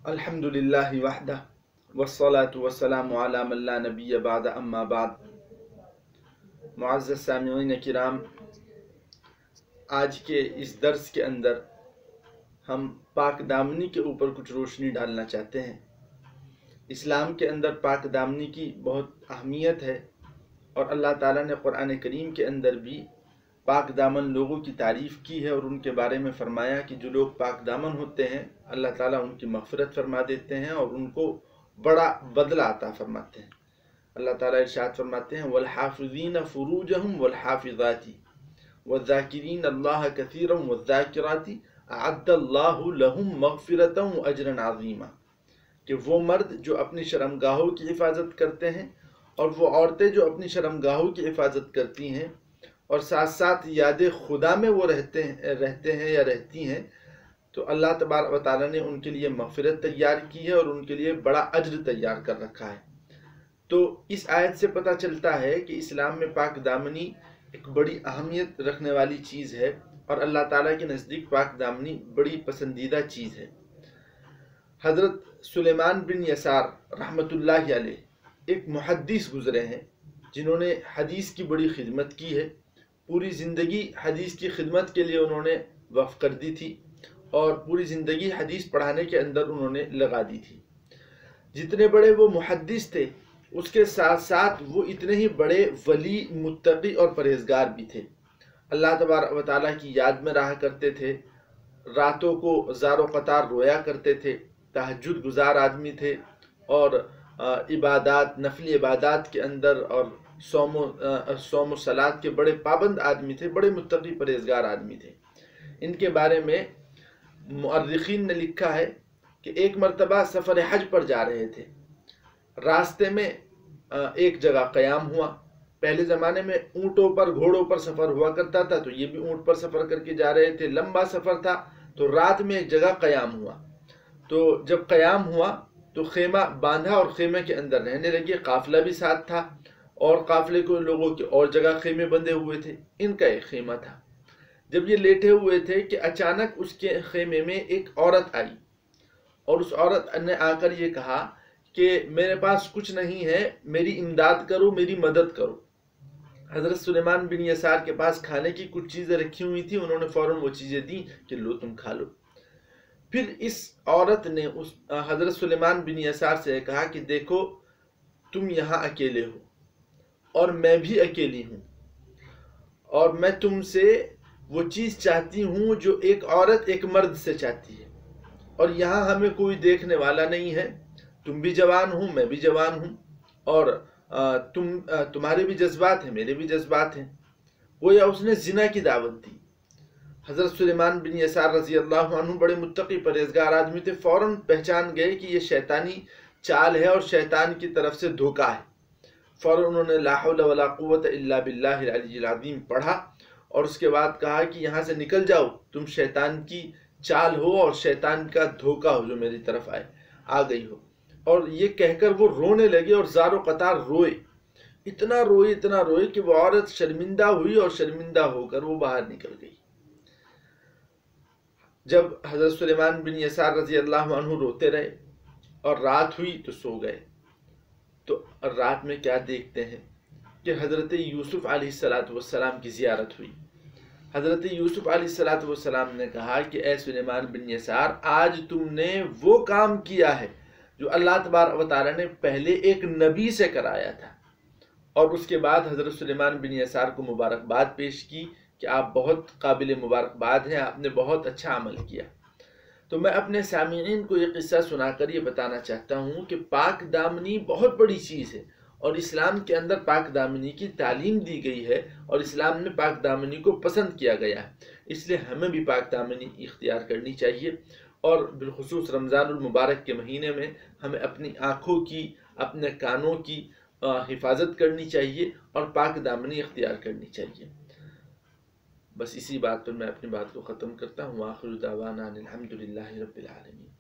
الحمدللہ وحدہ والصلاة والسلام علی من لا نبی بعد اما بعد۔ معزز سامعین کرام، آج کے اس درس کے اندر ہم پاک دامنی کے اوپر کچھ روشنی ڈالنا چاہتے ہیں۔ اسلام کے اندر پاک دامنی کی بہت اہمیت ہے، اور اللہ تعالیٰ نے قرآن کریم کے اندر بھی پاک دامن لوگوں کی تعریف کی ہے، اور ان کے بارے میں فرمایا کہ جو لوگ پاک دامن ہوتے ہیں اللہ تعالیٰ ان کی مغفرت فرما دیتے ہیں اور ان کو بڑا بدلہ عطا فرماتے ہیں۔ اللہ تعالیٰ ارشاد فرماتے ہیں وَالْحَافِظِينَ فُرُوجَهُمْ وَالْحَافِظَاتِ وَالذَّاكِرِينَ اللَّهَ كَثِيرًا وَالذَّاكِرَاتِ أَعَدَّ اللَّهُ لَهُمْ مَغْفِرَةً وَأَجْرًا عَظِيمًا، کہ وہ مرد جو اپنی شرمگاہوں کی حفاظت کرتے ہیں اور وہ عورتیں جو اپنی شرمگاہوں کی حفاظت کرتی ہیں اور ساتھ ساتھ یاد خدا میں وہ رہتے ہیں یا رہتی ہیں، تو اللہ تبارک و تعالیٰ نے ان کے لیے مغفرت تیار کی ہے اور ان کے لیے بڑا اجر تیار کر رکھا ہے۔ تو اس آیت سے پتہ چلتا ہے کہ اسلام میں پاک دامنی ایک بڑی اہمیت رکھنے والی چیز ہے، اور اللہ تعالیٰ کے نزدیک پاک دامنی بڑی پسندیدہ چیز ہے۔ حضرت سلیمان بن یسار رحمۃ اللہ علیہ ایک محدث گزرے ہیں جنہوں نے حدیث کی بڑی خدمت کی ہے۔ پوری زندگی حدیث کی خدمت کے لیے انہوں نے وقف کر دی تھی، اور پوری زندگی حدیث پڑھانے کے اندر انہوں نے لگا دی تھی۔ جتنے بڑے وہ محدث تھے، اس کے ساتھ ساتھ وہ اتنے ہی بڑے ولی، متقی اور پرہیزگار بھی تھے۔ اللہ تبارک و تعالیٰ کی یاد میں رہا کرتے تھے، راتوں کو زار و قطار رویا کرتے تھے، تہجد گزار آدمی تھے، اور عبادات، نفلی عبادات کے اندر اور صوم و صلات کے بڑے پابند آدمی تھے، بڑے متقی پرہیزگار آدمی تھے۔ ان کے بارے میں مؤرخین نے لکھا ہے کہ ایک مرتبہ سفر حج پر جا رہے تھے، راستے میں ایک جگہ قیام ہوا۔ پہلے زمانے میں اونٹوں پر، گھوڑوں پر سفر ہوا کرتا تھا، تو یہ بھی اونٹ پر سفر کر کے جا رہے تھے، لمبا سفر تھا، تو رات میں ایک جگہ قیام ہوا۔ تو جب قیام ہوا تو خیمہ باندھا اور خیمے کے اندر رہنے لگے۔ قافلہ بھی ساتھ تھا، اور قافلے کو لوگوں کے اور جگہ خیمے بندھے ہوئے تھے، ان کا ایک خیمہ تھا۔ جب یہ لیٹے ہوئے تھے کہ اچانک اس کے خیمے میں ایک عورت آئی، اور اس عورت نے آ کر یہ کہا کہ میرے پاس کچھ نہیں ہے، میری امداد کرو، میری مدد کرو۔ حضرت سلیمان بن یسار کے پاس کھانے کی کچھ چیزیں رکھی ہوئی تھیں، انہوں نے فوراً وہ چیزیں دیں کہ لو تم کھا لو۔ پھر اس عورت نے حضرت سلیمان بن یسار سے کہا کہ دیکھو، تم یہاں اکیلے ہو اور میں بھی اکیلی ہوں، اور میں تم سے وہ چیز چاہتی ہوں جو ایک عورت ایک مرد سے چاہتی ہے، اور یہاں ہمیں کوئی دیکھنے والا نہیں ہے، تم بھی جوان ہوں، میں بھی جوان ہوں، اور تمہارے بھی جذبات ہیں، میرے بھی جذبات ہیں۔ گویا اس نے زنا کی دعوت دی۔ حضرت سلیمان بن یسار رضی اللہ عنہ بڑے متقی پرہیزگار آدمی تھے، فوراً پہچان گئے کہ یہ شیطانی چال ہے اور شیطان کی طرف سے دھوکہ ہے۔ فوراً انہوں نے لا حول ولا قوت الا باللہ العلی العظیم پڑھا، اور اس کے بعد کہا کہ یہاں سے نکل جاؤ، تم شیطان کی چال ہو اور شیطان کا دھوکہ ہو جو میری طرف آ گئی ہو۔ اور یہ کہہ کر وہ رونے لگے اور زار و قطار روئے، اتنا روئے کہ وہ عورت شرمندہ ہوئی، اور شرمندہ ہو کر وہ باہر نکل گئی۔ جب حضرت سلیمان بن یسار رضی اللہ عنہ روتے رہے اور رات ہوئی تو سو گئے، تو رات میں کیا دیکھتے ہیں کہ حضرت یوسف علیہ السلام کی زیارت ہوئی۔ حضرت یوسف علیہ السلام نے کہا کہ اے سلیمان بن یسار، آج تم نے وہ کام کیا ہے جو اللہ تبارک و تعالیٰ نے پہلے ایک نبی سے کرایا تھا۔ اور اس کے بعد حضرت سلیمان بن یسار کو مبارکباد پیش کی کہ آپ بہت قابل مبارکباد ہیں، آپ نے بہت اچھا عمل کیا۔ تو میں اپنے سامعین کو یہ قصہ سنا کر یہ بتانا چاہتا ہوں کہ پاک دامنی بہت بڑی چیز ہے، اور اسلام کے اندر پاک دامنی کی تعلیم دی گئی ہے، اور اسلام میں پاک دامنی کو پسند کیا گیا ہے۔ اس لیے ہمیں بھی پاک دامنی اختیار کرنی چاہیے، اور بالخصوص رمضان المبارک کے مہینے میں ہمیں اپنی آنکھوں کی، اپنے کانوں کی حفاظت کرنی چاہیے، اور پاک دامنی اختیار کرنی چاہیے۔ بس اسی بات پر میں اپنی بات کو ختم کرتا ہوں۔ آخر دعوانا الحمدللہ رب العالمین۔